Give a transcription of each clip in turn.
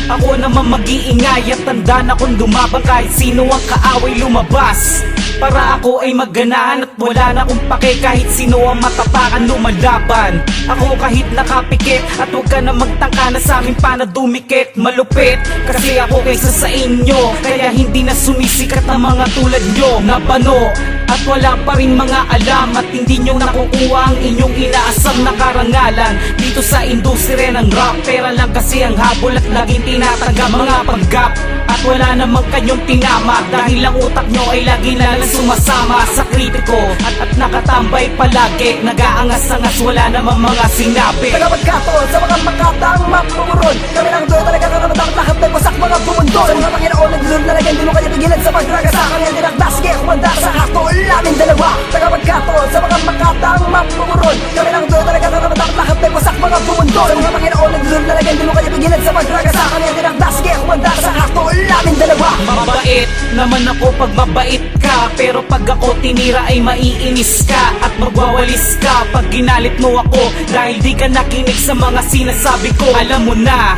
Ako naman mag-iingay at tanda na kung lumabang kahit sino ang kaaway lumabas. Para ako ay magganahan at wala na kung pake kahit sino ang matapakan lumalaban. Ako kahit nakapikit at huwag ka na magtangka na sa amin pa na dumikit. Malupit kasi ako kaysa sa inyo, kaya hindi na sumisikat ang mga tulad nyo na bano. At wala pa rin mga alam at hindi nyo nakukuha ang inyong inaasam na karangalan. Dito sa industriya ng rap, pera lang kasi ang habol at laging tinatanggap mga panggap. At wala namang kanyong tinama dahil ang utak nyo ay lagi na lang sumasama sa kritiko. At nakatambay palagi, nag-aangas-angas, wala namang mga sinabi. Tagapagkataon sa mga makatang mapuron, kami lang doon talaga karamatang lahat ng wasak mga bumundol. Sa mga Panginoon nagdulog na lagyan, di mo kanya pigilan sa pagdraga sa kanya dinakdas, kaya kumanda sa akto namin dalawa. Tagapagkataon sa mga makatang mapuron, kami lang doon talaga karamatang lahat ng wasak mga bumundol. Sa mga Panginoon nagdulog na lagyan, di mo kanya pigilan sa pagdraga sa kanya dinakdas, kaya kumanda sa akto namin dalawa. Mabait naman ako pag mabait ka, pero pag ako tinira ay maiinis ka at magwawalis ka pag ginalit mo ako dahil di ka nakinig sa mga sinasabi ko. Alam mo na,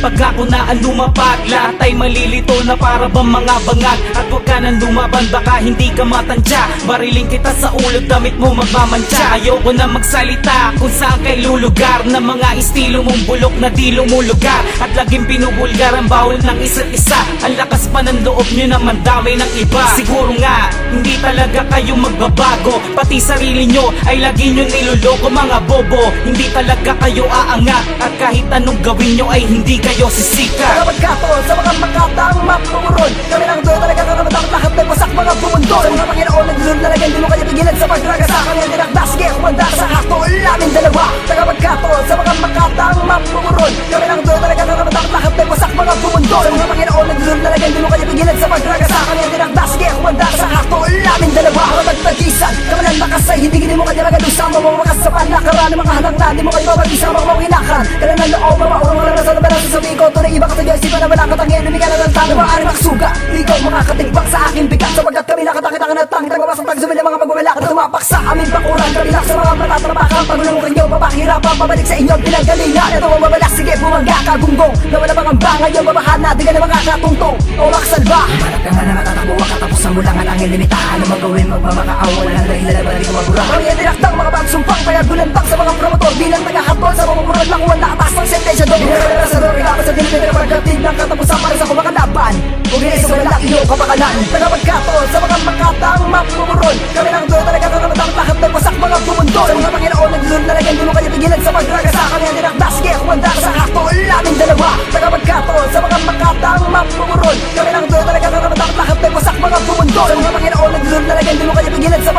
pag ako na ang lumapag, lahat ay malilito na para bang mga bangag. At huwag ka nang lumaban, baka hindi ka matansya. Bariling kita sa ulo, damit mo magmamantya. Ayoko na magsalita kung saan kay lulugar na mga estilo mong bulok na di lumulugar. At laging binubulgar ang bawal ng isa't isa. Ang lakas pa ng loob nyo na mandamay ng iba. Siguro nga, hindi talaga kayo magbabago, pati sarili nyo ay lagi nyo niloloko mga bobo. Hindi talaga kayo aangat at kahit anong gawin nyo ay hindi kayo sisikat. Tagapagkataon sa mga makatang mapuron, kami lang doon talaga karamatang lahat ng wasak mga bumundol. Sa mga Panginoon nagdulog na lagyan, di mo kanya pigilan sa pagdraga sa kanya dinakdas, kaya kumanda sa akto namin dalawa. Tagapagkataon sa mga makatang mapuron, kami lang doon talaga karamatang lahat ng wasak mga bumundol. Sa mga Panginoon nagdulog na lagyan, di mo kanya pigilan sa pagdraga sa kanya dinakdas, kaya kumanda sa akto namin dalawa. Ako nagtagisan, kami lang nakasay, hindi mo kanya nagalusama mo makas sa panlakaran. Mga halang na, di mo kayo mabag-isa mga hinakan. Kaya nang loob, maurong wala na sa nabalang sasabihin ko. Tunay iba ka tayo, isipan na wala katangin, lumika na ng talo, maaari maksuga. Di ko makakatigbak sa aking bigat, sapagkat kami nakatakit-takit na tangit ang mabasang tagsumil ng mga magwawalakad na tumapak sa aming pakuran. Kami lang sa mga matatrabakan, pagulong kanyo, papahirapan, pabalik sa inyo, pinanggalingan. Ito ang mabalak, sige, bumangga ka, gunggong. Nawala bang ang banga nyo, babahan na, di ka na makakatungtong o maksalba. Imanap ka nga na matatakbo, katapusan mo lang ang angin limitahan. Ano magawin, magmamakaawa, walang dahil na balik mo magura. Kami ang dinakdang mga bagsumpang, kaya gulantang sa mga promotor. Bilang tagahatol sa mga murad lang, wala nakatas ng sentensyador. Binarasador, ilapos sa dilitin na pagkatid ng katapusan para sa kumakalaban. Kung hindi sa wala iyong kapakanan. Tagapagkataon sa mga makatang mapuron, kami lang doon talaga karamatang lahat ng wasak mga bumundol. Sa mga Panginoon nagdulog na lagyan, di mo kanya pigilan sa pagdraga sa kanya dinakdas, kaya kumanda sa akto namin dalawa. Tagapagkataon sa mga makatang mapuron, kami lang doon talaga karamatang lahat ng wasak mga bumundol. Sa mga Panginoon nagdulog na lagyan, di mo kanya pigilan sa